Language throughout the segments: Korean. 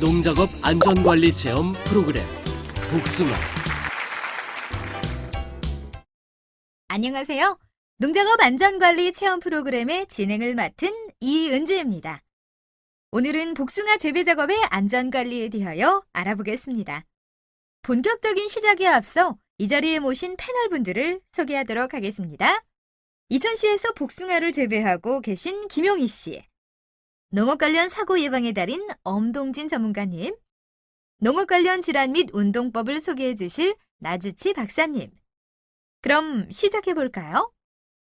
농작업 안전관리 체험 프로그램 복숭아. 안녕하세요. 농작업 안전관리 체험 프로그램의 진행을 맡은 이은지입니다. 오늘은 복숭아 재배 작업의 안전관리에 대하여 알아보겠습니다. 본격적인 시작에 앞서 이 자리에 모신 패널분들을 소개하도록 하겠습니다. 이천시에서 복숭아를 재배하고 계신 김용희 씨, 농업 관련 사고 예방의 달인 엄동진 전문가님, 농업 관련 질환 및 운동법을 소개해 주실 나주치 박사님. 그럼 시작해 볼까요?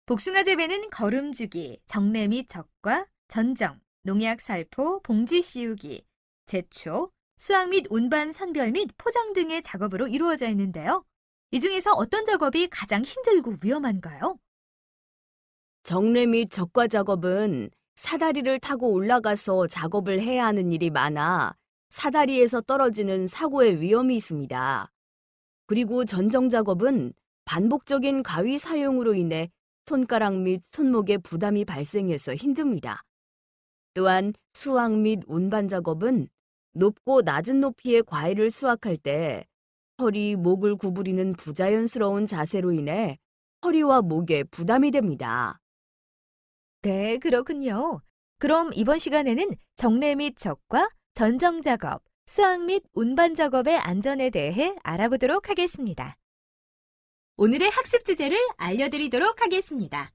복숭아 재배는 거름주기, 정례 및 적과, 전정, 농약 살포, 봉지 씌우기, 제초, 수확 및 운반 선별 및 포장 등의 작업으로 이루어져 있는데요. 이 중에서 어떤 작업이 가장 힘들고 위험한가요? 정례 및 적과 작업은 사다리를 타고 올라가서 작업을 해야 하는 일이 많아 사다리에서 떨어지는 사고의 위험이 있습니다. 그리고 전정 작업은 반복적인 가위 사용으로 인해 손가락 및 손목에 부담이 발생해서 힘듭니다. 또한 수확 및 운반 작업은 높고 낮은 높이의 과일을 수확할 때 허리, 목을 구부리는 부자연스러운 자세로 인해 허리와 목에 부담이 됩니다. 네, 그렇군요. 그럼 이번 시간에는 정례 및 적과, 전정 작업, 수확 및 운반 작업의 안전에 대해 알아보도록 하겠습니다. 오늘의 학습 주제를 알려드리도록 하겠습니다.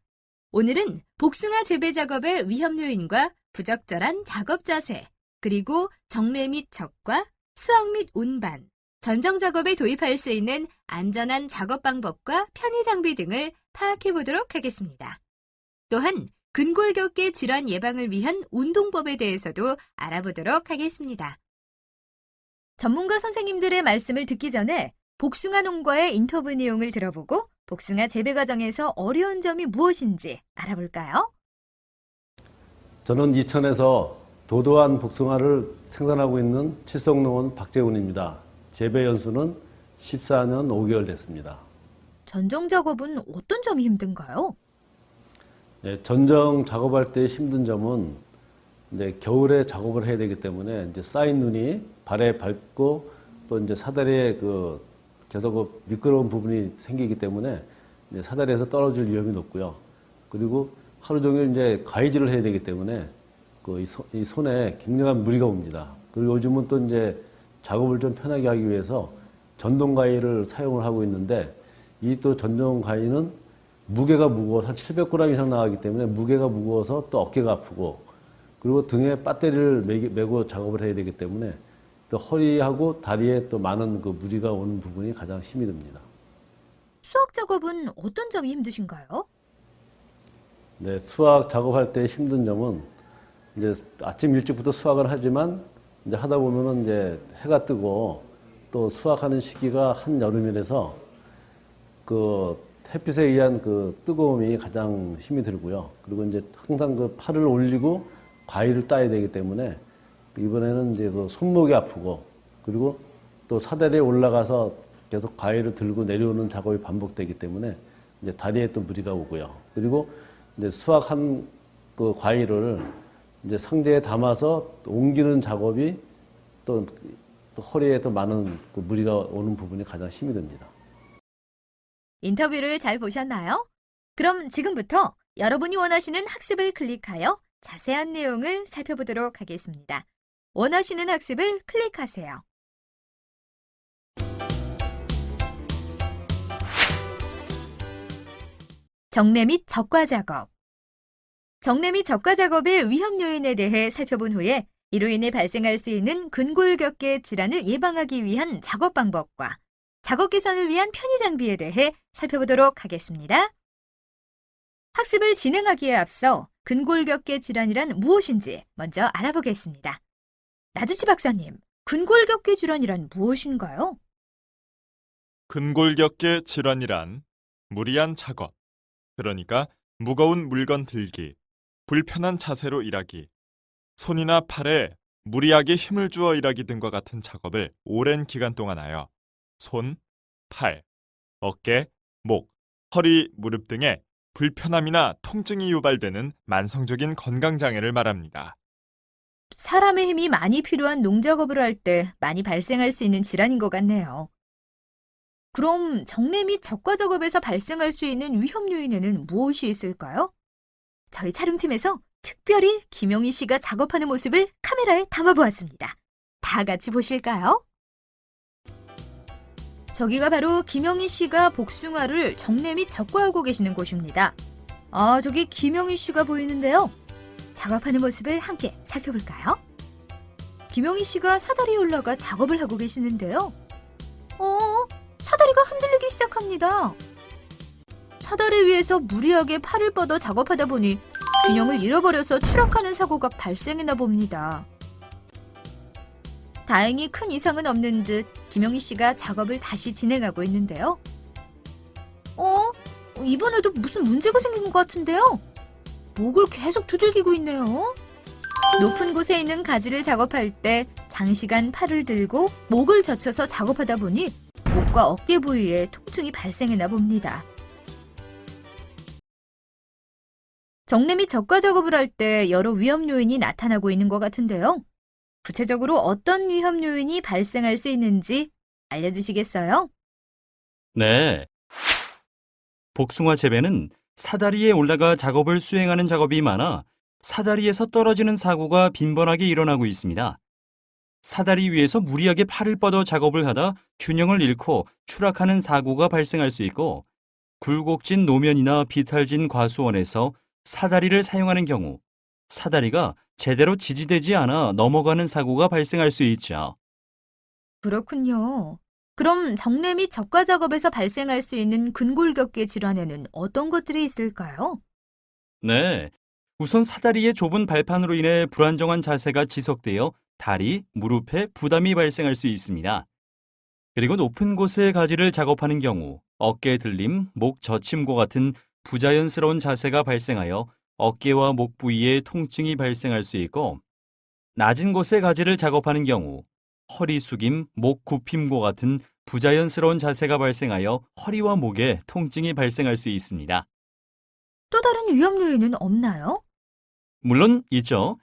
오늘은 복숭아 재배 작업의 위험 요인과 부적절한 작업 자세, 그리고 정례 및 적과, 수확 및 운반, 전정 작업에 도입할 수 있는 안전한 작업 방법과 편의 장비 등을 파악해 보도록 하겠습니다. 또한 근골격계 질환 예방을 위한 운동법에 대해서도 알아보도록 하겠습니다. 전문가 선생님들의 말씀을 듣기 전에 복숭아 농가의 인터뷰 내용을 들어보고 복숭아 재배 과정에서 어려운 점이 무엇인지 알아볼까요? 저는 이천에서 도도한 복숭아를 생산하고 있는 칠성농원 박재훈입니다. 재배 연수는 14년 5개월 됐습니다. 전정 작업은 어떤 점이 힘든가요? 네, 전정 작업할 때 힘든 점은 이제 겨울에 작업을 해야 되기 때문에 이제 쌓인 눈이 발에 밟고 또 이제 사다리에 계속 미끄러운 부분이 생기기 때문에 이제 사다리에서 떨어질 위험이 높고요. 그리고 하루 종일 이제 가위질을 해야 되기 때문에 이 손에 굉장한 무리가 옵니다. 그리고 요즘은 또 이제 작업을 좀 편하게 하기 위해서 전동 가위를 사용을 하고 있는데 이 또 전동 가위는 무게가 무거워 한 700g 이상 나가기 때문에 무게가 무거워서 또 어깨가 아프고 그리고 등에 배터리를 메고 작업을 해야 되기 때문에 또 허리하고 다리에 또 많은 무리가 오는 부분이 가장 힘이 듭니다. 수확 작업은 어떤 점이 힘드신가요? 네, 수확 작업할 때 힘든 점은 이제 아침 일찍부터 수확을 하지만 이제 하다 보면은 이제 해가 뜨고 또 수확하는 시기가 한여름이라서 햇빛에 의한 뜨거움이 가장 힘이 들고요. 그리고 이제 항상 팔을 올리고 과일을 따야 되기 때문에 이번에는 이제 손목이 아프고 그리고 또 사다리에 올라가서 계속 과일을 들고 내려오는 작업이 반복되기 때문에 이제 다리에 또 무리가 오고요. 그리고 이제 수확한 과일을 이제 상자에 담아서 옮기는 작업이 또 허리에 또 많은 무리가 오는 부분이 가장 힘이 듭니다. 인터뷰를 잘 보셨나요? 그럼 지금부터 여러분이 원하시는 학습을 클릭하여 자세한 내용을 살펴보도록 하겠습니다. 원하시는 학습을 클릭하세요. 정례 및 적과 작업. 정례 및 적과 작업의 위험 요인에 대해 살펴본 후에 이로 인해 발생할 수 있는 근골격계 질환을 예방하기 위한 작업 방법과 작업 개선을 위한 편의 장비에 대해 살펴보도록 하겠습니다. 학습을 진행하기에 앞서 근골격계 질환이란 무엇인지 먼저 알아보겠습니다. 나주치 박사님, 근골격계 질환이란 무엇인가요? 근골격계 질환이란 무리한 작업, 그러니까 무거운 물건 들기, 불편한 자세로 일하기, 손이나 팔에 무리하게 힘을 주어 일하기 등과 같은 작업을 오랜 기간 동안 하여 손, 팔, 어깨, 목, 허리, 무릎 등의 불편함이나 통증이 유발되는 만성적인 건강장애를 말합니다. 사람의 힘이 많이 필요한 농작업을 할 때 많이 발생할 수 있는 질환인 것 같네요. 그럼 정례 및 적과 작업에서 발생할 수 있는 위험 요인에는 무엇이 있을까요? 저희 촬영팀에서 특별히 김영희 씨가 작업하는 모습을 카메라에 담아보았습니다. 다 같이 보실까요? 저기가 바로 김영희 씨가 복숭아를 정례 및 적과하고 계시는 곳입니다. 아, 저기 김영희 씨가 보이는데요. 작업하는 모습을 함께 살펴볼까요? 김영희 씨가 사다리에 올라가 작업을 하고 계시는데요. 사다리가 흔들리기 시작합니다. 사다리 위에서 무리하게 팔을 뻗어 작업하다 보니 균형을 잃어버려서 추락하는 사고가 발생했나 봅니다. 다행히 큰 이상은 없는 듯 김영희 씨가 작업을 다시 진행하고 있는데요. 이번에도 무슨 문제가 생긴 것 같은데요? 목을 계속 두들기고 있네요. 높은 곳에 있는 가지를 작업할 때 장시간 팔을 들고 목을 젖혀서 작업하다 보니 목과 어깨 부위에 통증이 발생했나 봅니다. 정례 및 적과 작업을 할 때 여러 위험 요인이 나타나고 있는 것 같은데요. 구체적으로 어떤 위험 요인이 발생할 수 있는지 알려주시겠어요? 네. 복숭아 재배는 사다리에 올라가 작업을 수행하는 작업이 많아 사다리에서 떨어지는 사고가 빈번하게 일어나고 있습니다. 사다리 위에서 무리하게 팔을 뻗어 작업을 하다 균형을 잃고 추락하는 사고가 발생할 수 있고, 굴곡진 노면이나 비탈진 과수원에서 사다리를 사용하는 경우 사다리가 제대로 지지되지 않아 넘어가는 사고가 발생할 수 있죠. 그렇군요. 그럼 정례 및 적과 작업에서 발생할 수 있는 근골격계 질환에는 어떤 것들이 있을까요? 네. 우선 사다리의 좁은 발판으로 인해 불안정한 자세가 지속되어 다리, 무릎에 부담이 발생할 수 있습니다. 그리고 높은 곳의 가지를 작업하는 경우 어깨 들림, 목 젖힘과 같은 부자연스러운 자세가 발생하여 어깨와 목 부위에 통증이 발생할 수 있고, 낮은 곳의 가지를 작업하는 경우 허리 숙임, 목 굽힘과 같은 부자연스러운 자세가 발생하여 허리와 목에 통증이 발생할 수 있습니다. 또 다른 위험 요인은 없나요? 물론 있죠.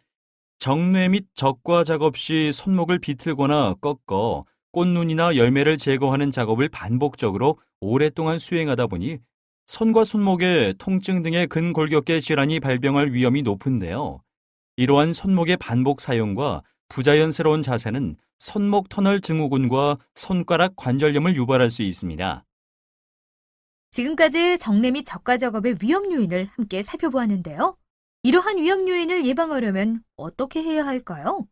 정례 및 적과 작업 시 손목을 비틀거나 꺾어 꽃눈이나 열매를 제거하는 작업을 반복적으로 오랫동안 수행하다 보니 손과 손목에 통증 등의 근골격계 질환이 발병할 위험이 높은데요. 이러한 손목의 반복 사용과 부자연스러운 자세는 손목 터널 증후군과 손가락 관절염을 유발할 수 있습니다. 지금까지 정례 및 적과 작업의 위험 요인을 함께 살펴보았는데요. 이러한 위험 요인을 예방하려면 어떻게 해야 할까요?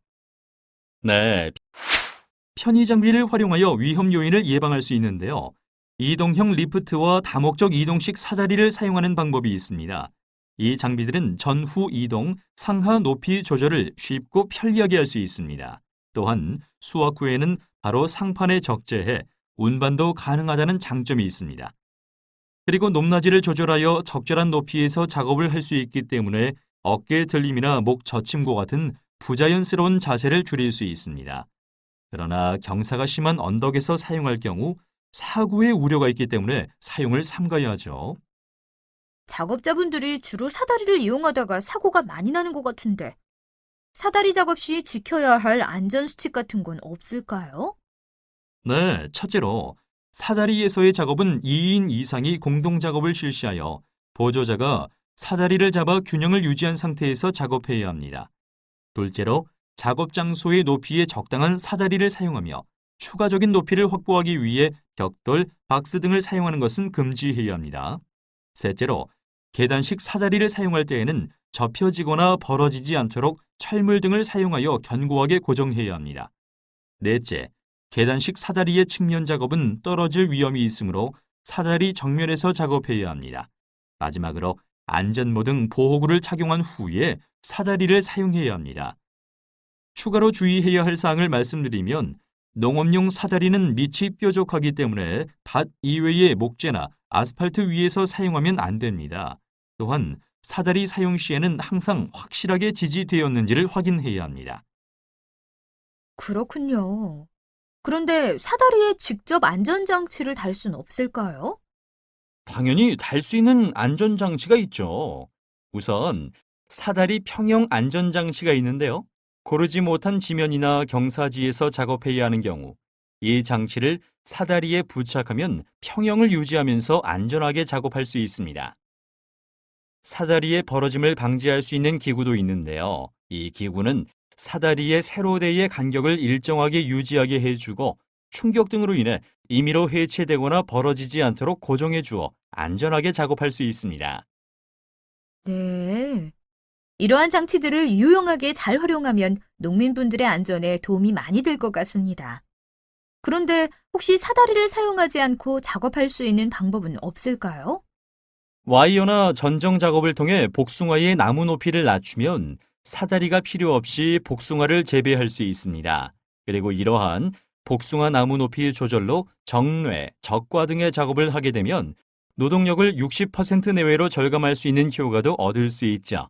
네. 편의 장비를 활용하여 위험 요인을 예방할 수 있는데요. 이동형 리프트와 다목적 이동식 사다리를 사용하는 방법이 있습니다. 이 장비들은 전후 이동, 상하 높이 조절을 쉽고 편리하게 할 수 있습니다. 또한 수확 후에는 바로 상판에 적재해 운반도 가능하다는 장점이 있습니다. 그리고 높낮이를 조절하여 적절한 높이에서 작업을 할 수 있기 때문에 어깨 들림이나 목 젖힘과 같은 부자연스러운 자세를 줄일 수 있습니다. 그러나 경사가 심한 언덕에서 사용할 경우 사고의 우려가 있기 때문에 사용을 삼가야 하죠. 작업자분들이 주로 사다리를 이용하다가 사고가 많이 나는 것 같은데 사다리 작업 시 지켜야 할 안전수칙 같은 건 없을까요? 네, 첫째로 사다리에서의 작업은 2인 이상이 공동 작업을 실시하여 보조자가 사다리를 잡아 균형을 유지한 상태에서 작업해야 합니다. 둘째로 작업 장소의 높이에 적당한 사다리를 사용하며 추가적인 높이를 확보하기 위해 벽돌, 박스 등을 사용하는 것은 금지해야 합니다. 셋째로 계단식 사다리를 사용할 때에는 접혀지거나 벌어지지 않도록 철물 등을 사용하여 견고하게 고정해야 합니다. 넷째, 계단식 사다리의 측면 작업은 떨어질 위험이 있으므로 사다리 정면에서 작업해야 합니다. 마지막으로 안전모 등 보호구를 착용한 후에 사다리를 사용해야 합니다. 추가로 주의해야 할 사항을 말씀드리면 농업용 사다리는 밑이 뾰족하기 때문에 밭 이외의 목재나 아스팔트 위에서 사용하면 안 됩니다. 또한 사다리 사용 시에는 항상 확실하게 지지되었는지를 확인해야 합니다. 그렇군요. 그런데 사다리에 직접 안전장치를 달 수는 없을까요? 당연히 달 수 있는 안전장치가 있죠. 우선 사다리 평형 안전장치가 있는데요. 고르지 못한 지면이나 경사지에서 작업해야 하는 경우 이 장치를 사다리에 부착하면 평형을 유지하면서 안전하게 작업할 수 있습니다. 사다리의 벌어짐을 방지할 수 있는 기구도 있는데요. 이 기구는 사다리의 세로대의 간격을 일정하게 유지하게 해주고 충격 등으로 인해 임의로 해체되거나 벌어지지 않도록 고정해 주어 안전하게 작업할 수 있습니다. 네. 이러한 장치들을 유용하게 잘 활용하면 농민분들의 안전에 도움이 많이 될 것 같습니다. 그런데 혹시 사다리를 사용하지 않고 작업할 수 있는 방법은 없을까요? 와이어나 전정 작업을 통해 복숭아의 나무 높이를 낮추면 사다리가 필요 없이 복숭아를 재배할 수 있습니다. 그리고 이러한 복숭아 나무 높이 조절로 정례, 적과 등의 작업을 하게 되면 노동력을 60% 내외로 절감할 수 있는 효과도 얻을 수 있죠.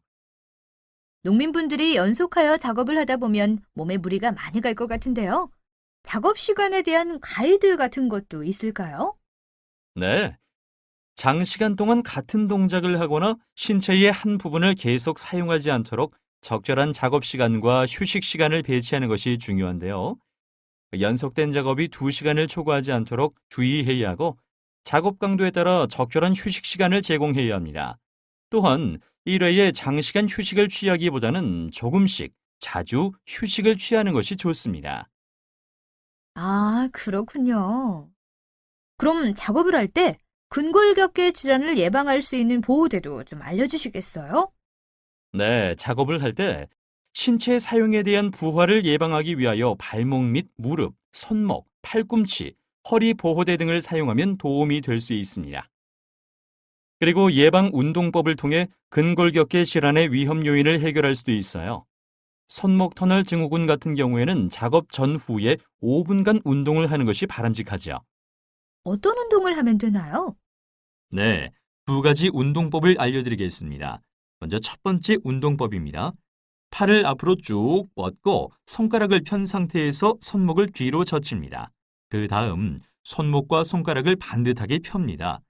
농민분들이 연속하여 작업을 하다 보면 몸에 무리가 많이 갈 것 같은데요. 작업 시간에 대한 가이드 같은 것도 있을까요? 네. 장시간 동안 같은 동작을 하거나 신체의 한 부분을 계속 사용하지 않도록 적절한 작업 시간과 휴식 시간을 배치하는 것이 중요한데요. 연속된 작업이 2시간을 초과하지 않도록 주의해야 하고 작업 강도에 따라 적절한 휴식 시간을 제공해야 합니다. 또한 1회에 장시간 휴식을 취하기보다는 조금씩 자주 휴식을 취하는 것이 좋습니다. 아, 그렇군요. 그럼 작업을 할 때 근골격계 질환을 예방할 수 있는 보호대도 좀 알려주시겠어요? 네, 작업을 할 때 신체 사용에 대한 부하를 예방하기 위하여 발목 및 무릎, 손목, 팔꿈치, 허리 보호대 등을 사용하면 도움이 될 수 있습니다. 그리고 예방 운동법을 통해 근골격계 질환의 위험 요인을 해결할 수도 있어요. 손목 터널 증후군 같은 경우에는 작업 전후에 5분간 운동을 하는 것이 바람직하죠. 어떤 운동을 하면 되나요? 네, 2가지 운동법을 알려드리겠습니다. 먼저 첫 번째 운동법입니다. 팔을 앞으로 쭉 뻗고 손가락을 편 상태에서 손목을 뒤로 젖힙니다. 그 다음 손목과 손가락을 반듯하게 펴니다.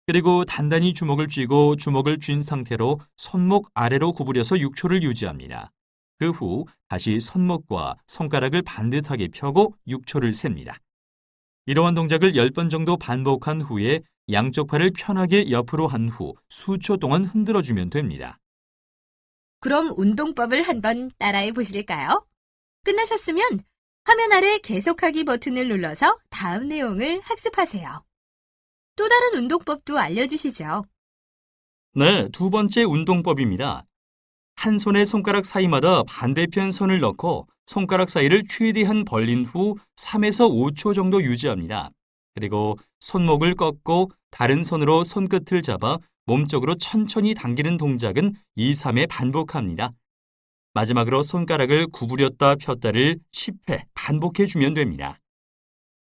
그리고 단단히 주먹을 쥐고 주먹을 쥔 상태로 손목 아래로 구부려서 6초를 유지합니다. 그 후 다시 손목과 손가락을 반듯하게 펴고 6초를 셉니다. 이러한 동작을 10번 정도 반복한 후에 양쪽 팔을 편하게 옆으로 한 후 수초 동안 흔들어주면 됩니다. 그럼 운동법을 한번 따라해 보실까요? 끝나셨으면 화면 아래 계속하기 버튼을 눌러서 다음 내용을 학습하세요. 또 다른 운동법도 알려주시죠. 네, 2번째 운동법입니다. 한 손의 손가락 사이마다 반대편 손을 넣고 손가락 사이를 최대한 벌린 후 3에서 5초 정도 유지합니다. 그리고 손목을 꺾고 다른 손으로 손끝을 잡아 몸쪽으로 천천히 당기는 동작은 2, 3회 반복합니다. 마지막으로 손가락을 구부렸다 폈다를 10회 반복해주면 됩니다.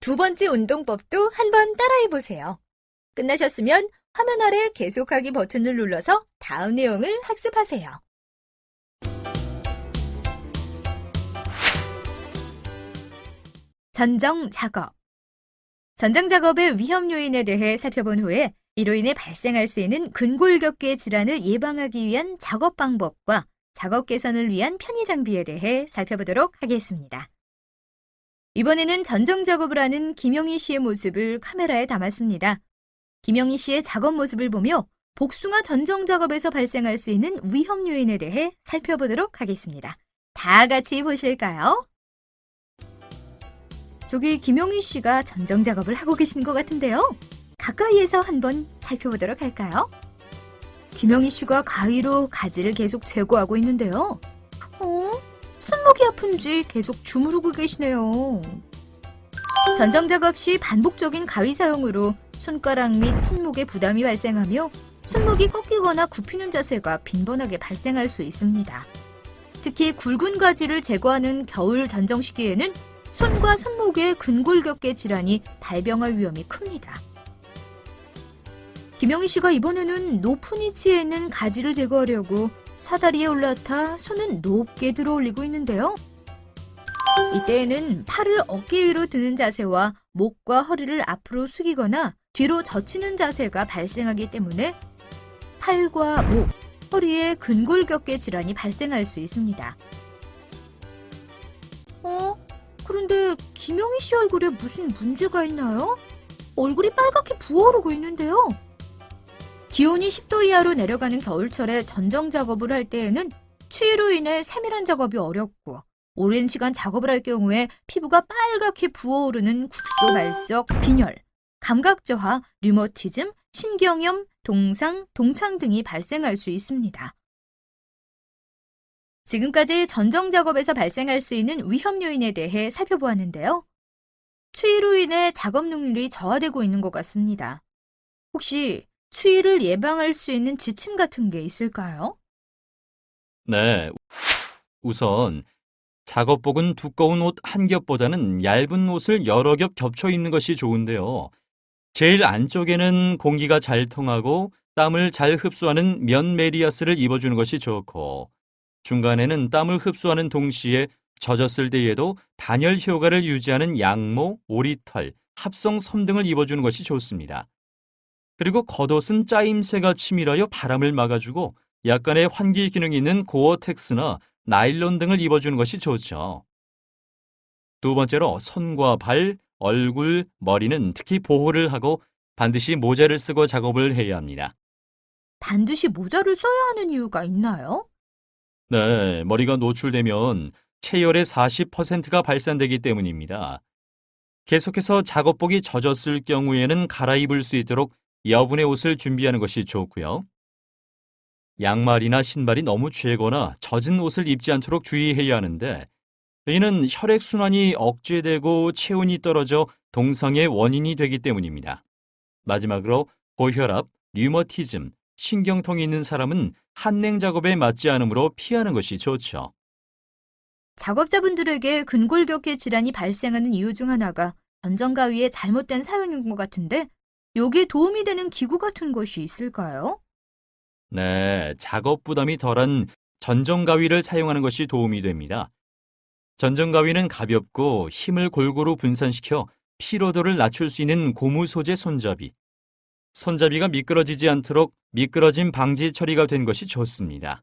두 번째 운동법도 한번 따라해 보세요. 끝나셨으면 화면 아래 계속하기 버튼을 눌러서 다음 내용을 학습하세요. 전정 작업. 전정 작업의 위험 요인에 대해 살펴본 후에 이로 인해 발생할 수 있는 근골격계 질환을 예방하기 위한 작업 방법과 작업 개선을 위한 편의 장비에 대해 살펴보도록 하겠습니다. 이번에는 전정 작업을 하는 김영희 씨의 모습을 카메라에 담았습니다. 김영희 씨의 작업 모습을 보며 복숭아 전정 작업에서 발생할 수 있는 위험 요인에 대해 살펴보도록 하겠습니다. 다 같이 보실까요? 저기 김영희 씨가 전정 작업을 하고 계신 것 같은데요. 가까이에서 한번 살펴보도록 할까요? 김영희 씨가 가위로 가지를 계속 제거하고 있는데요. 손목이 아픈지 계속 주무르고 계시네요. 전정 작업 시 반복적인 가위 사용으로 손가락 및 손목에 부담이 발생하며 손목이 꺾이거나 굽히는 자세가 빈번하게 발생할 수 있습니다. 특히 굵은 가지를 제거하는 겨울 전정 시기에는 손과 손목의 근골격계 질환이 발병할 위험이 큽니다. 김영희 씨가 이번에는 높은 위치에 있는 가지를 제거하려고 사다리에 올라타 손은 높게 들어 올리고 있는데요. 이때에는 팔을 어깨 위로 드는 자세와 목과 허리를 앞으로 숙이거나 뒤로 젖히는 자세가 발생하기 때문에 팔과 목, 허리에 근골격계 질환이 발생할 수 있습니다. 김영희 씨 얼굴에 무슨 문제가 있나요? 얼굴이 빨갛게 부어오르고 있는데요. 기온이 10도 이하로 내려가는 겨울철에 전정 작업을 할 때에는 추위로 인해 세밀한 작업이 어렵고 오랜 시간 작업을 할 경우에 피부가 빨갛게 부어오르는 국소 발적, 빈혈, 감각 저하, 류머티즘, 신경염, 동상, 동창 등이 발생할 수 있습니다. 지금까지 전정 작업에서 발생할 수 있는 위험 요인에 대해 살펴보았는데요. 추위로 인해 작업 능률이 저하되고 있는 것 같습니다. 혹시 추위를 예방할 수 있는 지침 같은 게 있을까요? 네, 우선 작업복은 두꺼운 옷 한 겹보다는 얇은 옷을 여러 겹 겹쳐 입는 것이 좋은데요. 제일 안쪽에는 공기가 잘 통하고 땀을 잘 흡수하는 면 메리아스를 입어주는 것이 좋고, 중간에는 땀을 흡수하는 동시에 젖었을 때에도 단열 효과를 유지하는 양모, 오리털, 합성 섬 등을 입어주는 것이 좋습니다. 그리고 겉옷은 짜임새가 치밀하여 바람을 막아주고 약간의 환기 기능이 있는 고어텍스나 나일론 등을 입어주는 것이 좋죠. 두 번째로 손과 발, 얼굴, 머리는 특히 보호를 하고 반드시 모자를 쓰고 작업을 해야 합니다. 반드시 모자를 써야 하는 이유가 있나요? 네, 머리가 노출되면 체열의 40%가 발산되기 때문입니다. 계속해서 작업복이 젖었을 경우에는 갈아입을 수 있도록 여분의 옷을 준비하는 것이 좋고요. 양말이나 신발이 너무 죄거나 젖은 옷을 입지 않도록 주의해야 하는데, 이는 혈액순환이 억제되고 체온이 떨어져 동상의 원인이 되기 때문입니다. 마지막으로 고혈압, 류머티즘, 신경통이 있는 사람은 한냉 작업에 맞지 않으므로 피하는 것이 좋죠. 작업자분들에게 근골격계 질환이 발생하는 이유 중 하나가 전정가위의 잘못된 사용인 것 같은데 여기에 도움이 되는 기구 같은 것이 있을까요? 네, 작업 부담이 덜한 전정가위를 사용하는 것이 도움이 됩니다. 전정가위는 가볍고 힘을 골고루 분산시켜 피로도를 낮출 수 있는 고무 소재 손잡이. 손잡이가 미끄러지지 않도록 미끄러짐 방지 처리가 된 것이 좋습니다.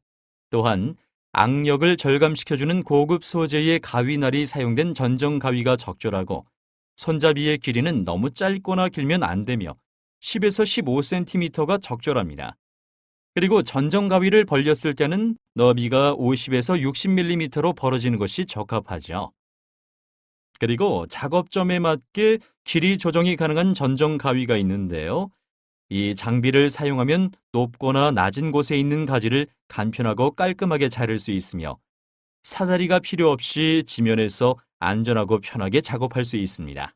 또한 악력을 절감시켜주는 고급 소재의 가위날이 사용된 전정가위가 적절하고, 손잡이의 길이는 너무 짧거나 길면 안 되며 10에서 15cm가 적절합니다. 그리고 전정가위를 벌렸을 때는 너비가 50에서 60mm로 벌어지는 것이 적합하죠. 그리고 작업점에 맞게 길이 조정이 가능한 전정가위가 있는데요. 이 장비를 사용하면 높거나 낮은 곳에 있는 가지를 간편하고 깔끔하게 자를 수 있으며 사다리가 필요 없이 지면에서 안전하고 편하게 작업할 수 있습니다.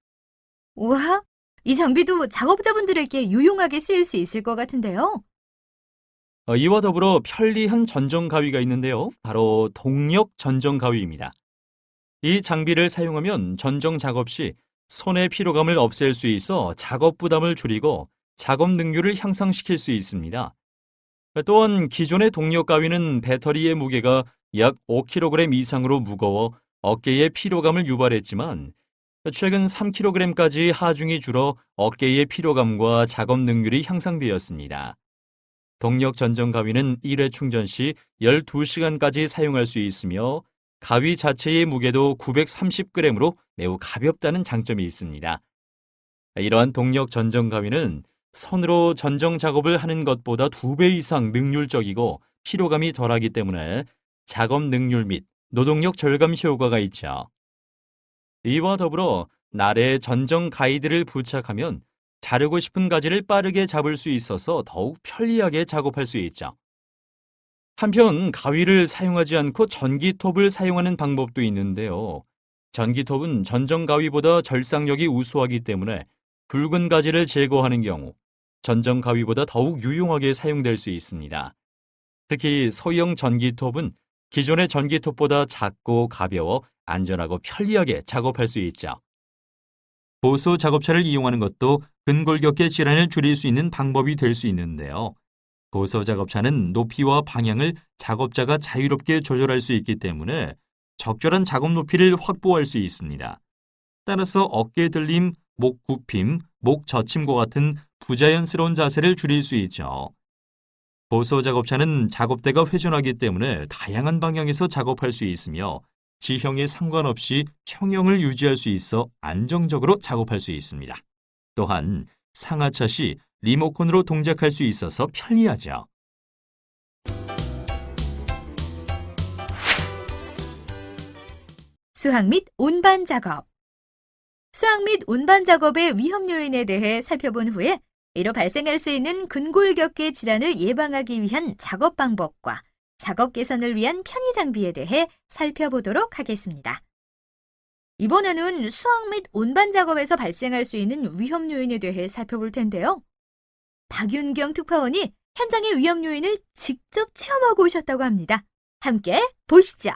우와, 이 장비도 작업자분들에게 유용하게 쓰일 수 있을 것 같은데요. 이와 더불어 편리한 전정가위가 있는데요. 바로 동력 전정가위입니다. 이 장비를 사용하면 전정 작업 시 손의 피로감을 없앨 수 있어 작업 부담을 줄이고 작업 능률을 향상시킬 수 있습니다. 또한 기존의 동력 가위는 배터리의 무게가 약 5kg 이상으로 무거워 어깨에 피로감을 유발했지만 최근 3kg까지 하중이 줄어 어깨의 피로감과 작업 능률이 향상되었습니다. 동력 전정 가위는 1회 충전 시 12시간까지 사용할 수 있으며 가위 자체의 무게도 930g으로 매우 가볍다는 장점이 있습니다. 이러한 동력 전정 가위는 손으로 전정 작업을 하는 것보다 2배 이상 능률적이고 피로감이 덜하기 때문에 작업 능률 및 노동력 절감 효과가 있죠. 이와 더불어 날에 전정 가이드를 부착하면 자르고 싶은 가지를 빠르게 잡을 수 있어서 더욱 편리하게 작업할 수 있죠. 한편 가위를 사용하지 않고 전기톱을 사용하는 방법도 있는데요. 전기톱은 전정 가위보다 절삭력이 우수하기 때문에 굵은 가지를 제거하는 경우 전정 가위보다 더욱 유용하게 사용될 수 있습니다. 특히 소형 전기톱은 기존의 전기톱보다 작고 가벼워 안전하고 편리하게 작업할 수 있죠. 보소 작업차를 이용하는 것도 근골격계 질환을 줄일 수 있는 방법이 될 수 있는데요. 보소 작업차는 높이와 방향을 작업자가 자유롭게 조절할 수 있기 때문에 적절한 작업 높이를 확보할 수 있습니다. 따라서 어깨 들림, 목 굽힘, 목 젖힘과 같은 부자연스러운 자세를 줄일 수 있죠. 보소 작업차는 작업대가 회전하기 때문에 다양한 방향에서 작업할 수 있으며 지형에 상관없이 평형을 유지할 수 있어 안정적으로 작업할 수 있습니다. 또한 상하차 시 리모컨으로 동작할 수 있어서 편리하죠. 수학 및 운반 작업. 수학 및 운반 작업의 위험 요인에 대해 살펴본 후에 이로 발생할 수 있는 근골격계 질환을 예방하기 위한 작업 방법과 작업 개선을 위한 편의 장비에 대해 살펴보도록 하겠습니다. 이번에는 수학 및 운반 작업에서 발생할 수 있는 위험 요인에 대해 살펴볼 텐데요. 박윤경 특파원이 현장의 위험 요인을 직접 체험하고 오셨다고 합니다. 함께 보시죠.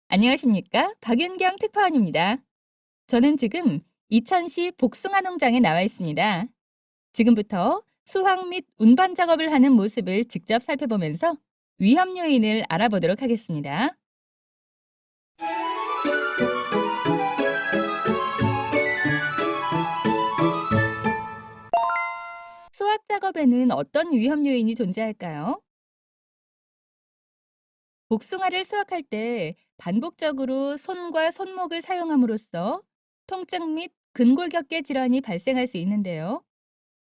안녕하십니까? 박윤경 특파원입니다. 저는 지금 이천시 복숭아 농장에 나와 있습니다. 지금부터 수확 및 운반 작업을 하는 모습을 직접 살펴보면서 위험 요인을 알아보도록 하겠습니다. 수확 작업에는 어떤 위험 요인이 존재할까요? 복숭아를 수확할 때 반복적으로 손과 손목을 사용함으로써 통증 및 근골격계 질환이 발생할 수 있는데요.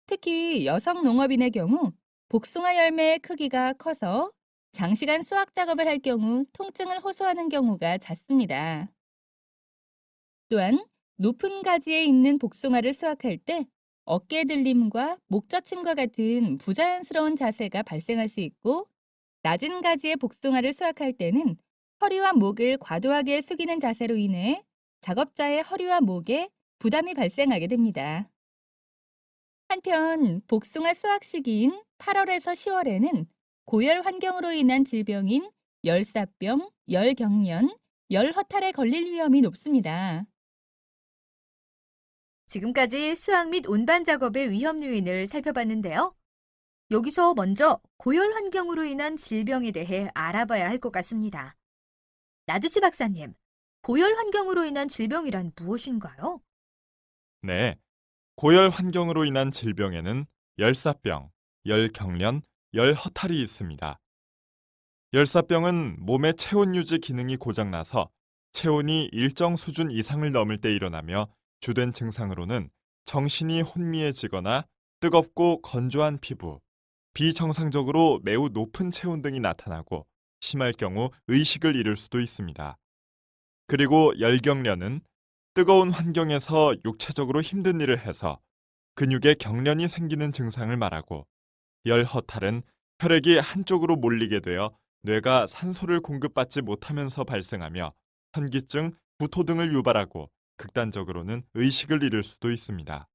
특히 여성 농업인의 경우 복숭아 열매의 크기가 커서 장시간 수확 작업을 할 경우 통증을 호소하는 경우가 잦습니다. 또한 높은 가지에 있는 복숭아를 수확할 때 어깨 들림과 목젖힘과 같은 부자연스러운 자세가 발생할 수 있고, 낮은 가지의 복숭아를 수확할 때는 허리와 목을 과도하게 숙이는 자세로 인해 작업자의 허리와 목에 부담이 발생하게 됩니다. 한편 복숭아 수확 시기인 8월에서 10월에는 고열 환경으로 인한 질병인 열사병, 열경련, 열허탈에 걸릴 위험이 높습니다. 지금까지 수학 및 운반 작업의 위험 요인을 살펴봤는데요. 여기서 먼저 고열 환경으로 인한 질병에 대해 알아봐야 할 것 같습니다. 나두치 박사님, 고열 환경으로 인한 질병이란 무엇인가요? 네, 고열 환경으로 인한 질병에는 열사병, 열경련, 열허탈이 있습니다. 열사병은 몸의 체온 유지 기능이 고장나서 체온이 일정 수준 이상을 넘을 때 일어나며 주된 증상으로는 정신이 혼미해지거나 뜨겁고 건조한 피부, 비정상적으로 매우 높은 체온 등이 나타나고 심할 경우 의식을 잃을 수도 있습니다. 그리고 열경련은 뜨거운 환경에서 육체적으로 힘든 일을 해서 근육에 경련이 생기는 증상을 말하고, 열허탈은 혈액이 한쪽으로 몰리게 되어 뇌가 산소를 공급받지 못하면서 발생하며 현기증, 구토 등을 유발하고 극단적으로는 의식을 잃을 수도 있습니다.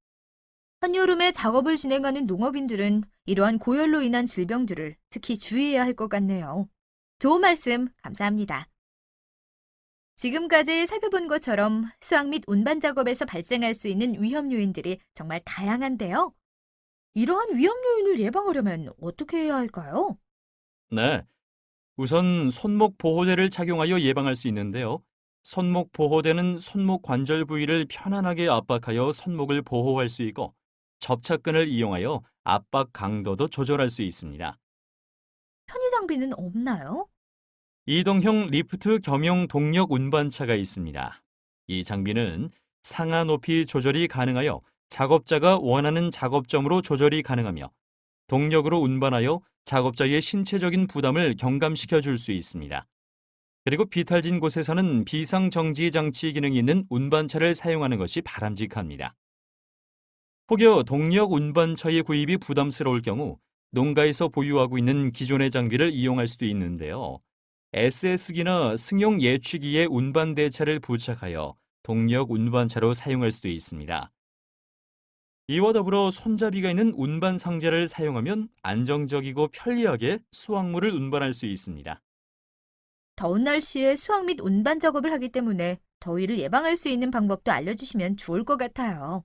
한여름에 작업을 진행하는 농업인들은 이러한 고열로 인한 질병들을 특히 주의해야 할 것 같네요. 좋은 말씀 감사합니다. 지금까지 살펴본 것처럼 수확 및 운반 작업에서 발생할 수 있는 위험 요인들이 정말 다양한데요. 이러한 위험 요인을 예방하려면 어떻게 해야 할까요? 네. 우선 손목 보호대를 착용하여 예방할 수 있는데요. 손목 보호대는 손목 관절 부위를 편안하게 압박하여 손목을 보호할 수 있고, 접착근을 이용하여 압박 강도도 조절할 수 있습니다. 편의 장비는 없나요? 이동형 리프트 겸용 동력 운반차가 있습니다. 이 장비는 상하 높이 조절이 가능하여 작업자가 원하는 작업점으로 조절이 가능하며, 동력으로 운반하여 작업자의 신체적인 부담을 경감시켜 줄 수 있습니다. 그리고 비탈진 곳에서는 비상정지 장치 기능이 있는 운반차를 사용하는 것이 바람직합니다. 혹여 동력 운반차의 구입이 부담스러울 경우 농가에서 보유하고 있는 기존의 장비를 이용할 수도 있는데요. SS기나 승용 예취기에 운반 대차를 부착하여 동력 운반차로 사용할 수도 있습니다. 이와 더불어 손잡이가 있는 운반 상자를 사용하면 안정적이고 편리하게 수확물을 운반할 수 있습니다. 더운 날씨에 수확 및 운반 작업을 하기 때문에 더위를 예방할 수 있는 방법도 알려주시면 좋을 것 같아요.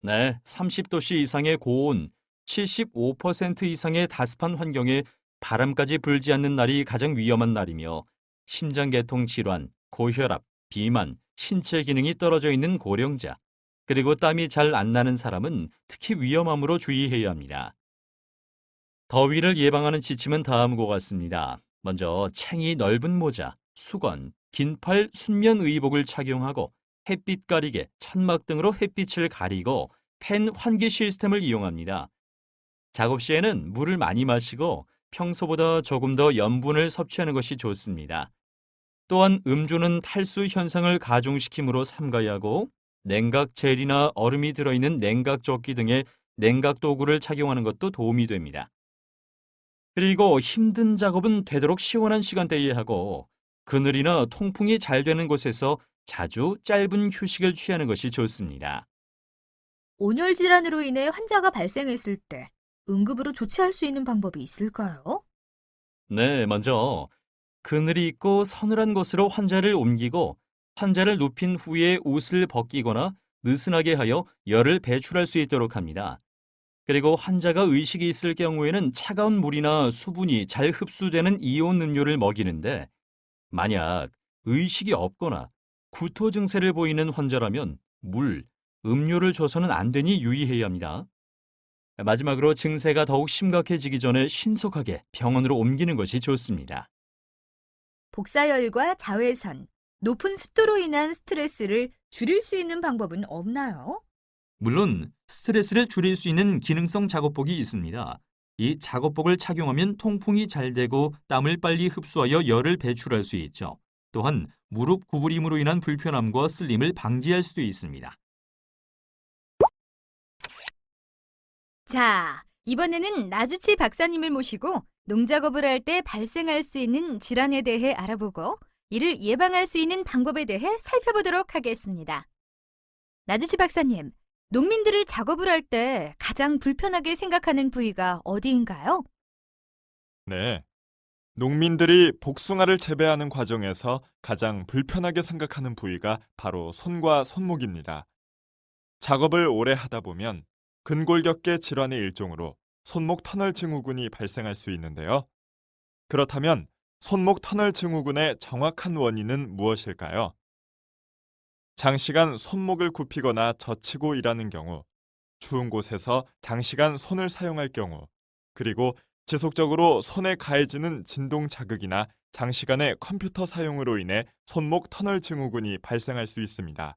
네, 30도씨 이상의 고온, 75% 이상의 다습한 환경에 바람까지 불지 않는 날이 가장 위험한 날이며, 심장계통 질환, 고혈압, 비만, 신체 기능이 떨어져 있는 고령자, 그리고 땀이 잘 안 나는 사람은 특히 위험함으로 주의해야 합니다. 더위를 예방하는 지침은 다음과 같습니다. 먼저 챙이 넓은 모자, 수건, 긴팔 순면 의복을 착용하고 햇빛 가리개, 천막 등으로 햇빛을 가리고 팬 환기 시스템을 이용합니다. 작업 시에는 물을 많이 마시고 평소보다 조금 더 염분을 섭취하는 것이 좋습니다. 또한 음주는 탈수 현상을 가중시키므로 삼가야 하고 냉각 젤이나 얼음이 들어있는 냉각 조끼 등의 냉각 도구를 착용하는 것도 도움이 됩니다. 그리고 힘든 작업은 되도록 시원한 시간대에 하고 그늘이나 통풍이 잘 되는 곳에서 자주 짧은 휴식을 취하는 것이 좋습니다. 온열 질환으로 인해 환자가 발생했을 때 응급으로 조치할 수 있는 방법이 있을까요? 네, 먼저 그늘이 있고 서늘한 곳으로 환자를 옮기고 환자를 눕힌 후에 옷을 벗기거나 느슨하게 하여 열을 배출할 수 있도록 합니다. 그리고 환자가 의식이 있을 경우에는 차가운 물이나 수분이 잘 흡수되는 이온 음료를 먹이는데 만약 의식이 없거나 구토 증세를 보이는 환자라면 물, 음료를 줘서는 안 되니 유의해야 합니다. 마지막으로 증세가 더욱 심각해지기 전에 신속하게 병원으로 옮기는 것이 좋습니다. 복사열과 자외선, 높은 습도로 인한 스트레스를 줄일 수 있는 방법은 없나요? 물론 스트레스를 줄일 수 있는 기능성 작업복이 있습니다. 이 작업복을 착용하면 통풍이 잘 되고 땀을 빨리 흡수하여 열을 배출할 수 있죠. 또한 무릎 구부림으로 인한 불편함과 쓸림을 방지할 수도 있습니다. 자, 이번에는 나주치 박사님을 모시고 농작업을 할 때 발생할 수 있는 질환에 대해 알아보고 이를 예방할 수 있는 방법에 대해 살펴보도록 하겠습니다. 나주치 박사님, 농민들이 작업을 할 때 가장 불편하게 생각하는 부위가 어디인가요? 네. 농민들이 복숭아를 재배하는 과정에서 가장 불편하게 생각하는 부위가 바로 손과 손목입니다. 작업을 오래 하다 보면 근골격계 질환의 일종으로 손목 터널 증후군이 발생할 수 있는데요. 그렇다면 손목 터널 증후군의 정확한 원인은 무엇일까요? 장시간 손목을 굽히거나 젖히고 일하는 경우, 추운 곳에서 장시간 손을 사용할 경우, 그리고 지속적으로 손에 가해지는 진동 자극이나 장시간의 컴퓨터 사용으로 인해 손목 터널 증후군이 발생할 수 있습니다.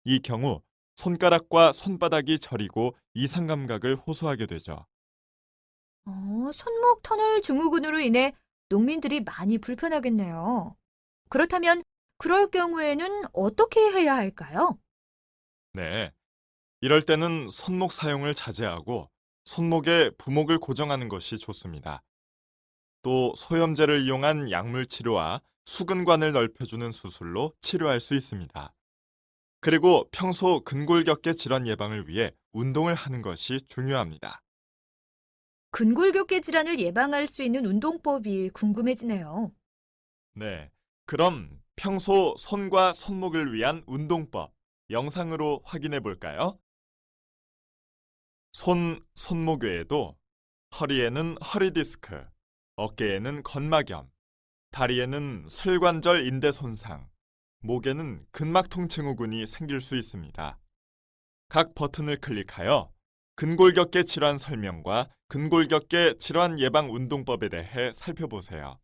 이 경우 손가락과 손바닥이 저리고 이상 감각을 호소하게 되죠. 손목 터널 증후군으로 인해 농민들이 많이 불편하겠네요. 그렇다면 그럴 경우에는 어떻게 해야 할까요? 네. 이럴 때는 손목 사용을 자제하고 손목에 부목을 고정하는 것이 좋습니다. 또 소염제를 이용한 약물 치료와 수근관을 넓혀주는 수술로 치료할 수 있습니다. 그리고 평소 근골격계 질환 예방을 위해 운동을 하는 것이 중요합니다. 근골격계 질환을 예방할 수 있는 운동법이 궁금해지네요. 네. 그럼 평소 손과 손목을 위한 운동법 영상으로 확인해 볼까요? 손목 외에도 허리에는 허리 디스크, 어깨에는 건막염, 다리에는 슬관절 인대 손상, 목에는 근막통 증후군이 생길 수 있습니다. 각 버튼을 클릭하여 근골격계 질환 설명과 근골격계 질환 예방 운동법에 대해 살펴보세요.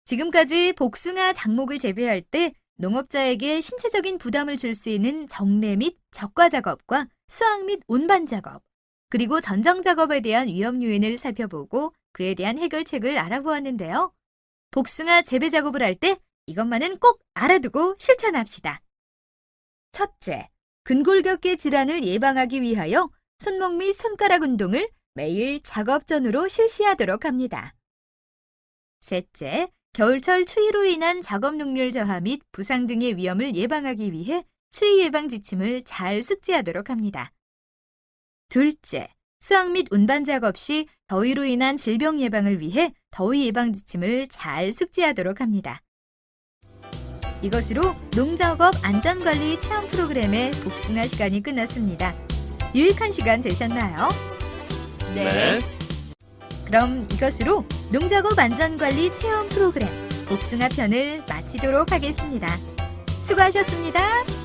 지금까지 복숭아 장목을 재배할 때 농업자에게 신체적인 부담을 줄 수 있는 정례 및 적과 작업과 수확 및 운반 작업, 그리고 전정 작업에 대한 위험 요인을 살펴보고 그에 대한 해결책을 알아보았는데요. 복숭아 재배 작업을 할 때 이것만은 꼭 알아두고 실천합시다. 첫째, 근골격계 질환을 예방하기 위하여 손목 및 손가락 운동을 매일 작업 전후로 실시하도록 합니다. 셋째, 겨울철 추위로 인한 작업 능률 저하 및 부상 등의 위험을 예방하기 위해 추위 예방 지침을 잘 숙지하도록 합니다. 둘째, 수확 및 운반 작업 시 더위로 인한 질병 예방을 위해 더위 예방 지침을 잘 숙지하도록 합니다. 이것으로 농작업 안전관리 체험 프로그램의 복숭아 시간이 끝났습니다. 유익한 시간 되셨나요? 네. 그럼 이것으로 농작업 안전관리 체험 프로그램 복숭아 편을 마치도록 하겠습니다. 수고하셨습니다.